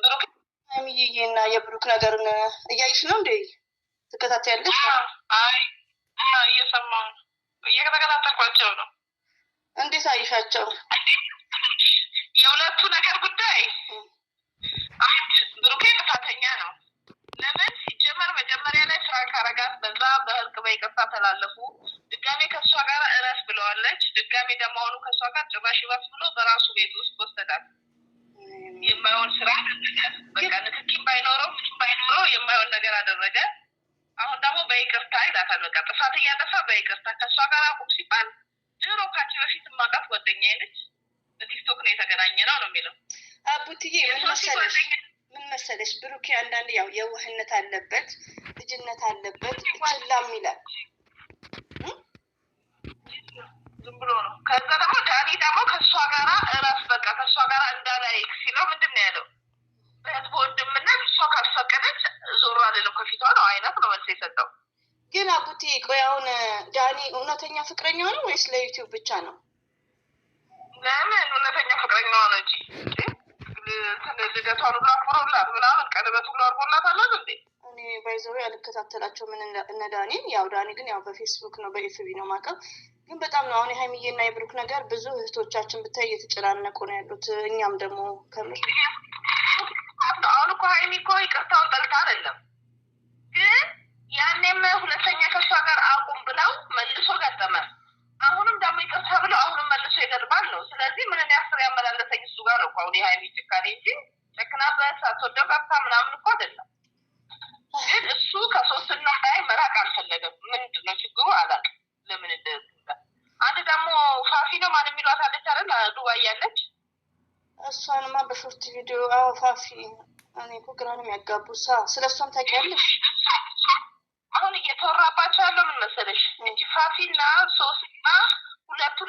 ብሩክ ሀይሚዬና የብሩክ ነገርን እያይሽ ነው እንዴ? ትከታተያለሽ? አይ እየሰማሁ ነው፣ እየተከታተልኳቸው ነው። እንዴት አይሻቸው? የሁለቱ ነገር ጉዳይ ብሩኬ ጥፋተኛ ነው። ለምን ሲጀመር መጀመሪያ ላይ ስራ ካረጋት በዛ በህግ በይቅርታ ተላለፉ። ድጋሜ ከእሷ ጋር እረስ ብለዋለች። ድጋሜ ደግሞ አሁኑ ከእሷ ጋር ጭራሽ ይባስ ብሎ በራሱ ቤት ውስጥ ወሰዳት። የማይሆን ስራ አደረገ። በቃ ንክኪም ባይኖረው ምንም ባይኖረው የማይሆን ነገር አደረገ። አሁን ደግሞ በይቅርታ ይላታል። በቃ ጥፋት እያጠፋ በይቅርታ ከእሷ ጋር አቁም ሲባል ድሮ ካንቺ በፊት ማውቃት ጓደኛዬ ነች፣ በቲክቶክ ነው የተገናኘ ነው የሚለው አቡትዬ። ምን መሰለሽ ብሩኬ አንዳንድ ያው የዋህነት አለበት፣ ልጅነት አለበት፣ ችላም ይላል ዝም ብሎ ነው። ከዛ ደግሞ ዳኒ ደግሞ ከእሷ ጋራ እረፍ በቃ ከእሷ ጋራ እንዳላይክ ሲለው ምንድን ነው ያለው? በህዝብ ወንድምነት እሷ ካልፈቀደች ዞር አልልም ከፊቷ ነው አይነት ነው መልስ የሰጠው። ግን አቡቴ ቆይ አሁን ዳኒ እውነተኛ ፍቅረኛ ነው ወይስ ለዩቲዩብ ብቻ ነው? ለምን እውነተኛ ፍቅረኛ ሆነ እንጂ ልደቷን ሁሉ አክብሮላት ምናምን ቀለበት ሁሉ አድርጎላት አላት እንዴ? እኔ ባይዘው ያልከታተላቸው ምን እነ ዳኒን ያው ዳኒ ግን ያው በፌስቡክ ነው በኤፍቢ ነው ማቀብ። ግን በጣም ነው አሁን የሀይሚዬና የብሩክ ነገር ብዙ እህቶቻችን ብታይ እየተጨናነቁ ነው ያሉት። እኛም ደግሞ ከምር አሁን እኮ ሀይሚ እኮ ይቅርታውን ጠልታ አይደለም፣ ግን ያኔም ሁለተኛ ከሷ ጋር አቁም ብለው መልሶ ገጠመ። አሁንም ደግሞ ይቅርታ ብለው አሁንም መልሶ ይገጥማል ነው። ስለዚህ ምንን ያስር ያመላለሰኝ እሱ ጋር ነው እኮ አሁን የሀይሚ ጭካኔ እንጂ ጨክናበት ሳትወደው ቀርታ ምናምን እኮ አይደለም። ግን እሱ ከሶስትና ላይ መራቅ አልፈለገም። ምንድን ነው ችግሩ አላውቅም። ለምን አንድ ደግሞ ፋፊ ነው ማን የሚሏት አለች አይደል? ዱባይ ያለች እሷንማ በሾርት ቪዲዮ ፋፊ እኔ እኮ ግራ ነው የሚያጋቡ ስለ እሷም ታውቂያለሽ? አሁን እየተወራባቸው ያለው ምን መሰለሽ እንጂ ፋፊና ሶስና ሁለቱን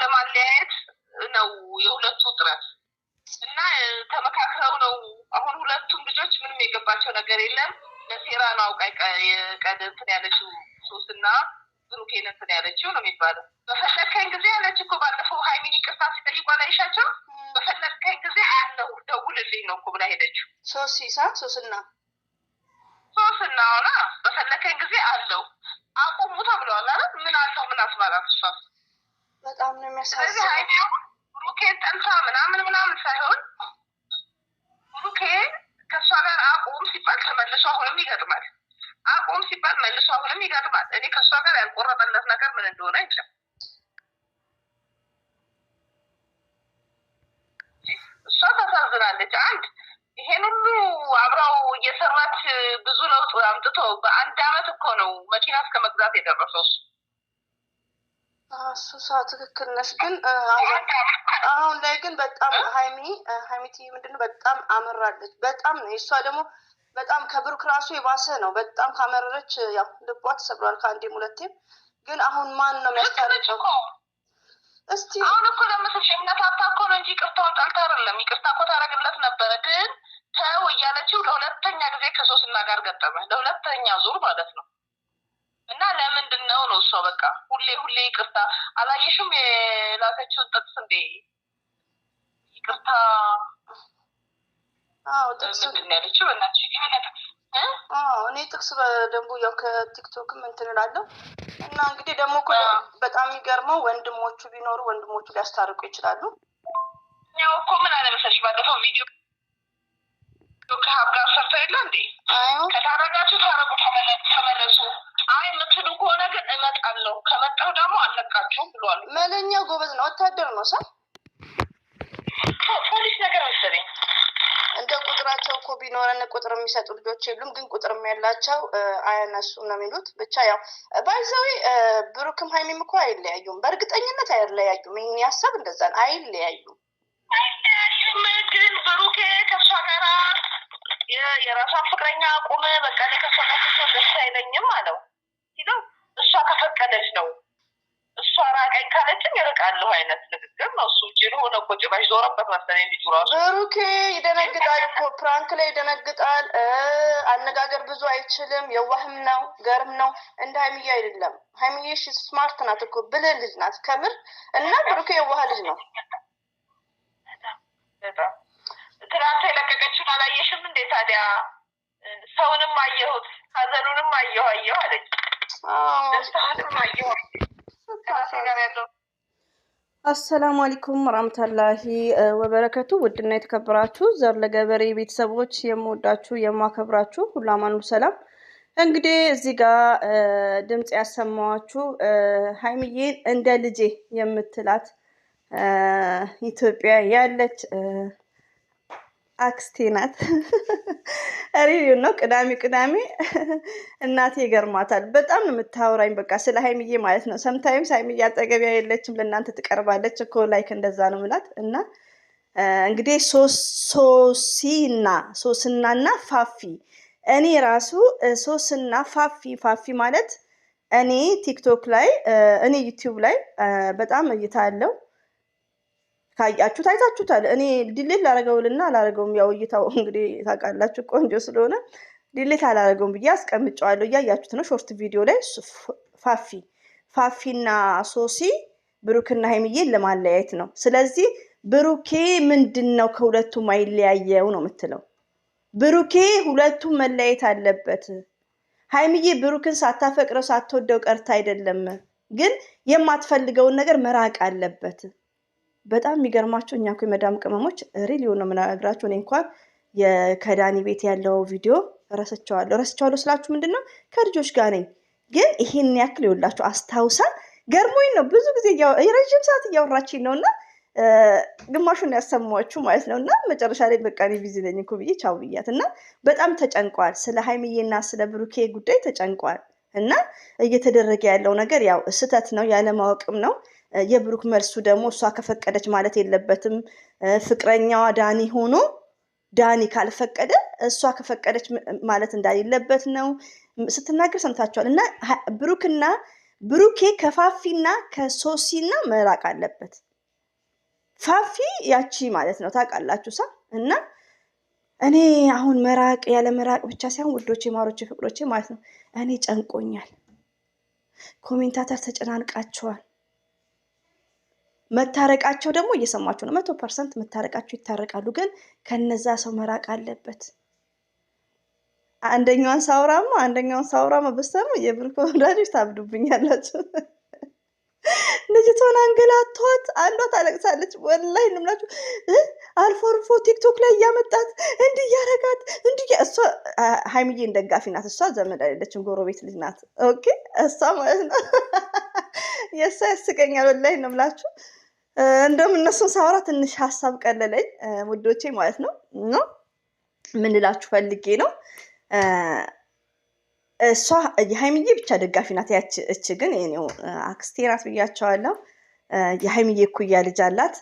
ለማለያየት ነው የሁለቱ ጥረት እና ተመካክረው ነው። አሁን ሁለቱም ልጆች ምንም የገባቸው ነገር የለም። ለሴራ ነው አውቃ የቀደንትን ያለችው ሶስና ብሩኬን እንትን ያለችው ነው የሚባለው። በፈለግከኝ ጊዜ ያለች እኮ ባለፈው ሀይሚን ይቅርታ ሲጠይቋ ላይሻቸው በፈለግከኝ ጊዜ አለው ደውልልኝ ነው እኮ ብላ ሄደችው። ሶስና ሆና በፈለግከኝ ጊዜ አለው አቁሙ ተብለዋል አለ። ምን አለው ምን አስባላት እሷ በጣም ነው የሚያሳዝነው። ሀይሚ ብሩኬን ጠልታ ምናምን ሳይሆን ብሩኬ ከእሷ ጋር አቁም ሲባል ተመልሶ አሁንም ይገጥማል። አቁም ሲባል መልሶ አሁንም ይገጥማል። እኔ ከእሷ ጋር ያልቆረጠለት ነገር ምን እንደሆነ አይቻልም። እሷ ታሳዝናለች። አንድ ይሄን ሁሉ አብራው እየሰራች ብዙ ለውጥ አምጥቶ በአንድ አመት እኮ ነው መኪና እስከ መግዛት የደረሰው። እሱ ትክክል ነሽ። ግን አሁን ላይ ግን በጣም ሀይሚቲ ምንድነው በጣም አምራለች። በጣም ነው እሷ ደግሞ በጣም ከብሩክ ራሱ የባሰ ነው። በጣም ካመረረች ያው ልቧ ተሰብሯል ከአንዴም ሁለቴም። ግን አሁን ማን ነው የሚያስታርቀው? እስቲ አሁን እኮ ለምትሸነታታ እኮ ነው እንጂ ይቅርታውን ጠልታ አይደለም። ይቅርታ እኮ ታደርግለት ነበረ። ግን ተው እያለችው ለሁለተኛ ጊዜ ከሶስና ጋር ገጠመ። ለሁለተኛ ዙር ማለት ነው። እና ለምንድን ነው እሷ በቃ ሁሌ ይቅርታ አላየሽም? የላከችውን ጥቅስ እንዴ ይቅርታ ምንድን ነው ያለችው? እኔ ጥቅስ በደንቡ ያው ከቲክቶክም እንትን እላለሁ። እና እንግዲህ ደግሞ በጣም የሚገርመው ወንድሞቹ ቢኖሩ ወንድሞቹ ሊያስታርቁ ይችላሉ። ያው እኮ ምን አለ መሰለሽ ባለፈው ቪዲዮ ከሀብ ጋር ሰርተው የለ እንዴ ከታረጋችሁ ታረቁ ተመለሱ። አይ የምትሉ ከሆነ ግን እመጣለሁ ከመጣሁ ደግሞ አለቃችሁም ብሏል። መለኛው ጎበዝ ነው፣ ወታደር ነው። ፖሊስ ነገር መሰለኝ። እንደ ቁጥራቸው እኮ ቢኖረን ቁጥር የሚሰጡ ልጆች የሉም፣ ግን ቁጥርም ያላቸው አያነሱም ነው የሚሉት። ብቻ ያው ባይዘዊ ብሩክም ሀይሚም እኮ አይለያዩም፣ በእርግጠኝነት አይለያዩም። ይህን ያሰብ እንደዛ ነው፣ አይለያዩም። ግን ብሩኬ ከእሷ ጋራ የራሷን ፍቅረኛ አቁም በቃ ላይ ከእሷ ጋር ደስ አይለኝም አለው ሲለው እሷ ከፈቀደች ነው። እሷ ራቀኝ ካለችም ይርቃለሁ አይነት ንግግር ነው። እሱ ጅል ሆነ እኮ ጭባሽ ዞረበት መሰለኝ ልጁ ራሱ። ብሩኬ ይደነግጣል እኮ ፕራንክ ላይ ይደነግጣል። አነጋገር ብዙ አይችልም። የዋህም ነው ገርም ነው። እንደ ሀይሚዬ አይደለም። ሀይሚዬ ስማርት ናት እኮ ብልህ ልጅ ናት ከምር። እና ብሩኬ የዋህ ልጅ ነው። አላየሽም እንዴ ታዲያ? ሰውንም አየሁት ሀዘኑንም አየሁ አለች። ደስታውንም አየሁ ከራሴ ጋር ያለው። አሰላሙ አለይኩም ወራህመቱላሂ ወበረከቱ። ውድና የተከበራችሁ ዘር ለገበሬ ቤተሰቦች የምወዳችሁ የማከብራችሁ ሁሉ አማኑ ሰላም። እንግዲህ እዚህ ጋር ድምጽ ያሰማዋችሁ ሀይሚዬን እንደ ልጄ የምትላት ኢትዮጵያ ያለች አክስቴ ናት። ሪቪው ነው። ቅዳሜ እናቴ ይገርማታል። በጣም ነው የምታወራኝ በቃ ስለ ሀይሚዬ ማለት ነው። ሰምታይምስ ሀይሚዬ አጠገቢያ የለችም ለእናንተ ትቀርባለች እኮ ላይክ እንደዛ ነው ምላት እና እንግዲህ ሶስናና ፋፊ እኔ ራሱ ሶስና ፋፊ ማለት እኔ ቲክቶክ ላይ እኔ ዩቲዩብ ላይ በጣም እይታ አለው። ካያችሁት አይታችሁታል። እኔ ዲሌት ላረገውልና አላረገውም። ያው እይታው እንግዲህ ታውቃላችሁ ቆንጆ ስለሆነ ዲሌት አላረገውም ብዬ አስቀምጨዋለሁ። እያያችሁት ነው። ሾርት ቪዲዮ ላይ ፋፊና ሶሲ ብሩክና ሀይሚዬን ለማለያየት ነው። ስለዚህ ብሩኬ ምንድነው ከሁለቱም አይለያየው ነው የምትለው። ብሩኬ ሁለቱም መለያየት አለበት። ሀይሚዬ ብሩክን ሳታፈቅረው ሳትወደው ቀርታ አይደለም፣ ግን የማትፈልገውን ነገር መራቅ አለበት። በጣም የሚገርማችሁ እኛ እኮ የመዳም ቅመሞች ሪሊዮ ነው የምናግራችሁ። እኔ እንኳን የከዳኒ ቤት ያለው ቪዲዮ ረስቸዋለሁ ስላችሁ ምንድነው ከልጆች ጋር ነኝ፣ ግን ይሄን ያክል ይውላችሁ አስታውሳ ገርሞኝ ነው። ብዙ ጊዜ የረጅም ሰዓት እያወራችኝ ነው እና ግማሹን ያሰማችሁ ማለት ነው። እና መጨረሻ ላይ በቃ እኔ ቢዚ ነኝ እኮ ብዬ ቻው ብያት እና በጣም ተጨንቋል። ስለ ሀይሚዬና ስለ ብሩኬ ጉዳይ ተጨንቋል። እና እየተደረገ ያለው ነገር ያው ስህተት ነው፣ ያለማወቅም ነው። የብሩክ መልሱ ደግሞ እሷ ከፈቀደች ማለት የለበትም ፍቅረኛዋ ዳኒ ሆኖ ዳኒ ካልፈቀደ እሷ ከፈቀደች ማለት እንዳሌለበት ነው ስትናገር ሰምታችኋል። እና ብሩኬ ከፋፊና ከሶሲና መራቅ አለበት። ፋፊ ያቺ ማለት ነው ታውቃላችሁ ሳ እና እኔ አሁን መራቅ ያለ መራቅ ብቻ ሳይሆን ውዶቼ ማሮቼ ፍቅሮቼ ማለት ነው እኔ ጨንቆኛል። ኮሜንታተር ተጨናንቃቸዋል። መታረቃቸው ደግሞ እየሰማችሁ ነው። 100% መታረቃቸው ይታረቃሉ፣ ግን ከነዛ ሰው መራቅ አለበት። አንደኛውን ሳውራማ በስተሙ የብሩክ ወዳጆች ታብዱብኛላችሁ። ልጅቷን አንገላቷት፣ አንዷ ታለቅሳለች። ወላሂ እንምላችሁ አልፎ ቲክቶክ ላይ እያመጣት እንዲህ እያረጋት እሷ ሀይሚዬን ደጋፊ ናት። እሷ ዘመድ አይደለችም፣ ጎረቤት ልጅ ናት። ኦኬ እሷ ማለት ነው የእሷ ያስቀኛል። ወላሂ እንምላችሁ እንደውም እነሱን ሳወራ ትንሽ ሀሳብ ቀለለኝ ውዶቼ ማለት ነው። ምን ልላችሁ ፈልጌ ነው እሷ የሀይሚዬ ብቻ ደጋፊ ናት። እች ግን የኔው አክስቴ ናት ብያቸዋለሁ። የሀይሚዬ እኩያ ልጅ አላት።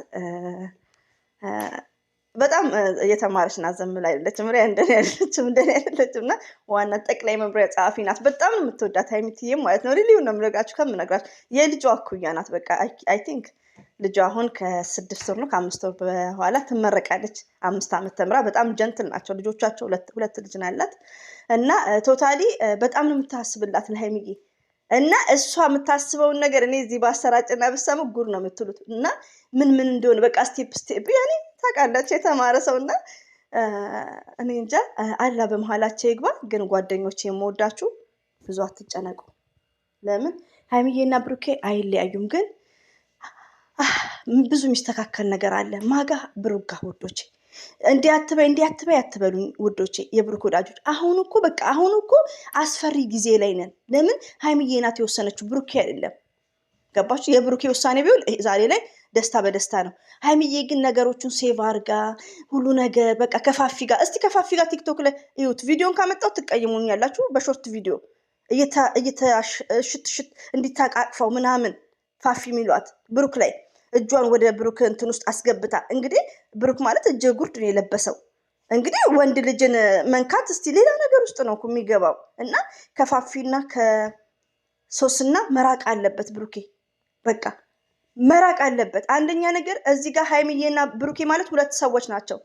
በጣም የተማረች ናት። ዘምላ አይደለችም፣ እንደኔ አይደለችም። እና ዋና ጠቅላይ መምሪያ ጸሐፊ ናት። በጣም ነው የምትወዳት ሀይሚትዬ ማለት ነው። ሪሊው ነው የምነግራችሁ ከምነግራችሁ የልጇ እኩያ ናት። በቃ አይ ቲንክ ልጇ አሁን ከ6 ወር ነው ከ5 ወር በኋላ ትመረቃለች። 5 ዓመት ተምራ በጣም ጀንትል ናቸው ልጆቻቸው። ሁለት ልጅ ነው ያላት እና ቶታሊ በጣም ነው የምታስብላት ለሀይሚዬ። እና እሷ የምታስበውን ነገር እኔ እዚህ ባሰራጭና ብሰሙ ጉድ ነው የምትሉት። እና ምን እንደሆነ በቃ ስቴፕ ያኔ ታውቃላችሁ የተማረ ሰውና እኔ እንጃ አላ በመሀላቸው ይግባ። ግን ጓደኞቼ የምወዳችሁ ብዙ አትጨነቁ። ለምን ሀይሚዬና ብሩኬ አይለያዩም፣ ግን ብዙ የሚስተካከል ነገር አለ። ማጋ ብሩክ ጋር ውዶቼ እንዲያትበይ አትበሉኝ ውዶቼ፣ የብሩክ ወዳጆች። አሁን እኮ አስፈሪ ጊዜ ላይ ነን። ለምን ሀይሚዬ ናት የወሰነችው፣ ብሩኬ አይደለም። ገባችሁ? የብሩኬ ውሳኔ ቢሆን ዛሬ ላይ ደስታ በደስታ ነው። ሀይሚዬ ግን ነገሮቹን ሴቭ አርጋ ሁሉ ነገር በቃ ከፋፊ ጋር ቲክቶክ ላይ እዩት። ቪዲዮን ካመጣው ትቀይሙኛላችሁ። በሾርት ቪዲዮ እየተሽት እንዲታቃቅፈው ምናምን ፋፊ የሚሏት ብሩክ ላይ እጇን ወደ ብሩክ እንትን ውስጥ አስገብታ። እንግዲህ ብሩክ ማለት እጀ ጉርድ ነው የለበሰው። እንግዲህ ወንድ ልጅን መንካት እስቲ ሌላ ነገር ውስጥ ነው የሚገባው። እና ከፋፊና ከሶስና መራቅ አለበት ብሩኬ፣ በቃ መራቅ አለበት። አንደኛ ነገር እዚህ ጋር ሀይሚዬና ብሩኬ ማለት ሁለት ሰዎች ናቸው።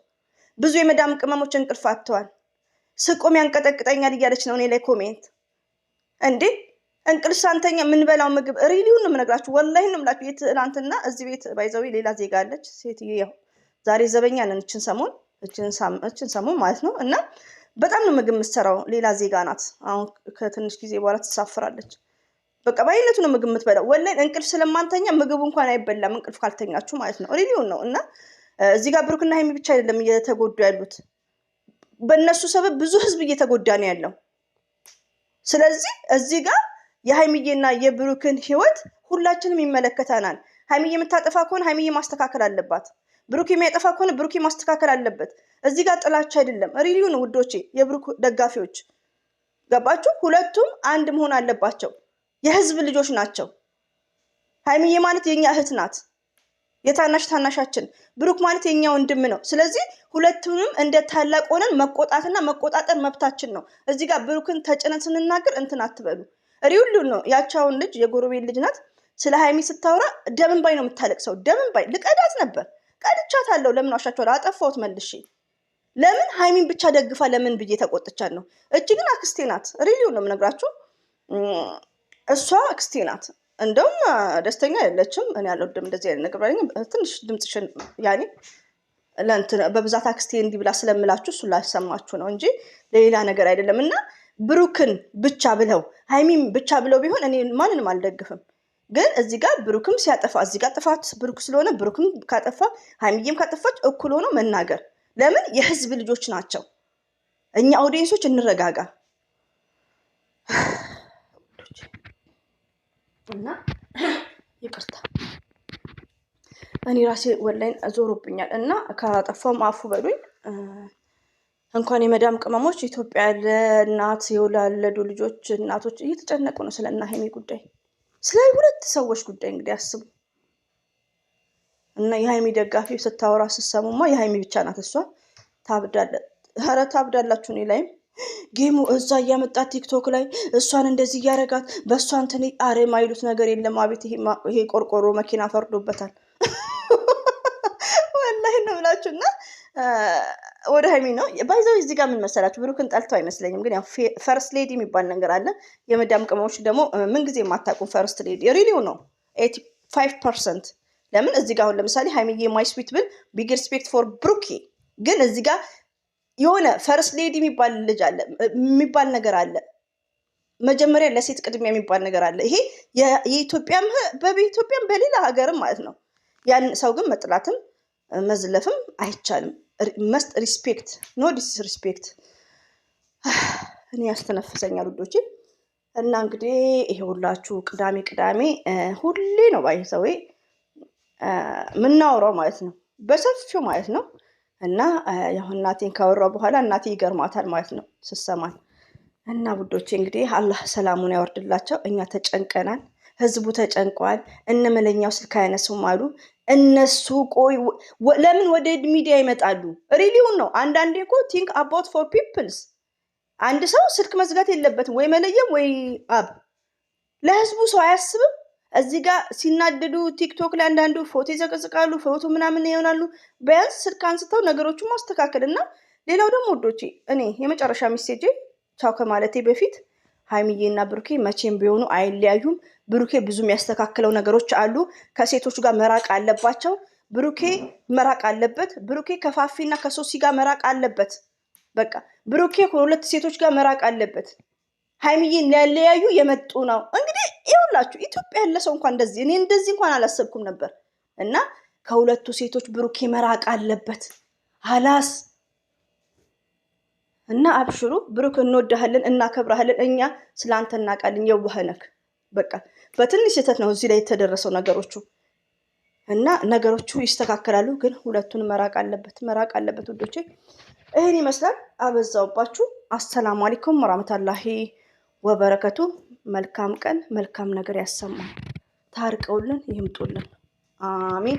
ብዙ የመዳም ቅመሞች እንቅልፍ አጥተዋል። ስቆም ያንቀጠቅጠኛል እያለች ነው እኔ ላይ ኮሜንት። እንዴ እንቅልፍ ሳንተኛ የምንበላው ምግብ ሪሊውን ነው የምነግራችሁ። ወላሂ ነው የምላችሁ። ትናንትና እዚህ ቤት ባይዘዊ ሌላ ዜጋ አለች ሴትዮ፣ ያው ዛሬ ዘበኛ ነን እችን ሰሞን እችን ሰሙ ማለት ነው። እና በጣም ነው ምግብ የምትሰራው። ሌላ ዜጋ ናት። አሁን ከትንሽ ጊዜ በኋላ ትሳፍራለች። በቃ በአይነቱ ነው ምግብ የምትበላው። ወላሂ እንቅልፍ ስለማንተኛ ምግቡ እንኳን አይበላም፣ እንቅልፍ ካልተኛችሁ ማለት ነው። ሪሊውን ነው። እና እዚህ ጋር ብሩክና ሀይሚ ብቻ አይደለም እየተጎዱ ያሉት፣ በእነሱ ሰበብ ብዙ ህዝብ እየተጎዳ ነው ያለው። ስለዚህ እዚህ ጋር የሀይሚዬና የብሩክን ህይወት ሁላችንም ይመለከተናል። ሀይሚዬ የምታጠፋ ከሆነ ሀይሚዬ ማስተካከል አለባት። ብሩክ የሚያጠፋ ከሆነ ብሩክ ማስተካከል አለበት። እዚህ ጋር ጥላቻ አይደለም። ሪሊውን ውዶቼ፣ የብሩክ ደጋፊዎች ገባችሁ? ሁለቱም አንድ መሆን አለባቸው። የህዝብ ልጆች ናቸው። ሀይሚዬ ማለት የኛ እህት ናት፣ ታናሻችን። ብሩክ ማለት የኛ ወንድም ነው። ስለዚህ ሁለቱንም እንደ ታላቅ ሆነን መቆጣትና መቆጣጠር መብታችን ነው። እዚህ ጋር ብሩክን ተጭነን ስንናገር እንትን አትበሉ። ሪውሉን ነው። ያቻውን ልጅ የጎረቤት ልጅ ናት። ስለ ሀይሚ ስታወራ ደምን ባይ ነው የምታለቅሰው። ደምን ባይ ልቀዳት ነበር፣ ቀድቻታለሁ። ለምን ዋሻችኋለሁ? አጠፋሁት መልሼ። ለምን ሀይሚን ብቻ ደግፋ ለምን ብዬ ተቆጥቻት ነው። እጅ ግን አክስቴ ናት። ሪሊው ነው የምነግራችሁ። እሷ አክስቴ ናት። እንደውም ደስተኛ አይደለችም። እኔ አልወድም እንደዚህ አይነት ነገር ባለኝ። ትንሽ ድምፅሽን ያኔ ለእንትን በብዛት አክስቴ እንዲህ ብላ ስለምላችሁ እሱ ላሰማችሁ ነው እንጂ ለሌላ ነገር አይደለም። እና ብሩክን ብቻ ብለው ሀይሚን ብቻ ብለው ቢሆን እኔ ማንንም አልደግፍም። ግን እዚህ ጋር ብሩክም ሲያጠፋ እዚህ ጋር ጥፋት ብሩክ ስለሆነ ብሩክም ካጠፋ ሀይሚዬም ካጠፋች እኩል ሆኖ መናገር። ለምን የህዝብ ልጆች ናቸው። እኛ ኦዲየንሶች እንረጋጋ እና ይቅርታ እኔ ራሴ ወላይን ዞሮብኛል እና ካጠፋውም አፉ በሉኝ። እንኳን የመዳም ቅመሞች ኢትዮጵያ ያለ እናት የወላለዱ ልጆች እናቶች እየተጨነቁ ነው ስለና ሀይሚ ጉዳይ፣ ስለ ሁለት ሰዎች ጉዳይ እንግዲህ አስቡ። እና የሀይሚ ደጋፊ ስታወራ ስሰሙማ የሀይሚ ብቻ ናት እሷ። ታብዳላችሁ። እኔ ላይም ጌሙ እዛ እያመጣት ቲክቶክ ላይ እሷን እንደዚህ እያረጋት በእሷ እንትን አረ ማይሉት ነገር የለም። አቤት ይሄ ቆርቆሮ መኪና ፈርዶበታል። ወላሂ ነው ብላችሁ። እና ወደ ሀይሚ ነው ባይዘው። እዚህ ጋር ምን መሰላችሁ? ብሩክን ጠልተው አይመስለኝም፣ ግን ያው ፈርስት ሌዲ የሚባል ነገር አለ። የመዳም ቅመሞች ደግሞ ምንጊዜ የማታውቁም ፈርስት ሌዲ ሪሊው ነው 85%። ለምን እዚህ ጋር አሁን ለምሳሌ ሀይሚዬ ማይ ስዊት ብል ቢግ ሪስፔክት ፎር ብሩኪ፣ ግን እዚህ ጋር የሆነ ፈርስት ሌዲ የሚባል ልጅ አለ የሚባል ነገር አለ። መጀመሪያ ለሴት ቅድሚያ የሚባል ነገር አለ። ይሄ የኢትዮጵያም በኢትዮጵያም በሌላ ሀገርም ማለት ነው። ያን ሰው ግን መጥላትም መዝለፍም አይቻልም። መስት ሪስፔክት ኖ ዲስሪስፔክት። እኔ ያስተነፍሰኛል ውዶቼ። እና እንግዲህ ይሄ ሁላችሁ ቅዳሜ ሁሌ ነው ባይሰው ምናወራው ማለት ነው፣ በሰፊው ማለት ነው። እና ያው እናቴን ካወራው በኋላ እናቴ ይገርማታል ማለት ነው ስሰማን። እና ውዶቼ እንግዲህ አላህ ሰላሙን ያወርድላቸው። እኛ ተጨንቀናል፣ ህዝቡ ተጨንቋል። እነመለኛው ስልክ አያነሱም አሉ እነሱ። ቆይ ለምን ወደ ሚዲያ ይመጣሉ? ሪሊውን ነው። አንዳንዴ እኮ ቲንክ አባውት ፎር ፒፕልስ። አንድ ሰው ስልክ መዝጋት የለበትም ወይ መለየም ወይ አብ። ለህዝቡ ሰው አያስብም። እዚህ ጋር ሲናደዱ ቲክቶክ ላይ አንዳንዱ ፎቶ ይዘቀዝቃሉ፣ ፎቶ ምናምን ይሆናሉ። ቢያንስ ስልክ አንስተው ነገሮችን ማስተካከል። እና ሌላው ደግሞ ወዶቼ እኔ የመጨረሻ ሚሴጄ ቻው ከማለቴ በፊት ሀይሚዬና ብሩኬ መቼም ቢሆኑ አይለያዩም። ብሩኬ ብዙ የሚያስተካክለው ነገሮች አሉ። ከሴቶች ጋር መራቅ አለባቸው። ብሩኬ መራቅ አለበት። ብሩኬ ከፋፊና ከሶሲ ጋር መራቅ አለበት። በቃ ብሩኬ ከሁለት ሴቶች ጋር መራቅ አለበት። ሀይሚዬን ሊያለያዩ የመጡ ነው። እንግዲህ ይኸውላችሁ ኢትዮጵያ ያለ ሰው እንኳን እንደዚህ እኔ እንደዚህ እንኳን አላሰብኩም ነበር። እና ከሁለቱ ሴቶች ብሩኬ መራቅ አለበት ሀላስ። እና አብሽሩ ብሩክ፣ እንወዳሃለን፣ እናከብራሃለን። እኛ ስላንተ እናውቃለን። የዋህነክ በቃ በትንሽ ስህተት ነው እዚህ ላይ የተደረሰው ነገሮቹ። እና ነገሮቹ ይስተካከላሉ። ግን ሁለቱን መራቅ አለበት ውዶቼ። ይህን ይመስላል። አበዛውባችሁ። አሰላሙ አለይኩም ወራህመቱላሂ ወበረከቱ። መልካም ቀን፣ መልካም ነገር ያሰማል። ታርቀውልን ይምጡልን። አሚን።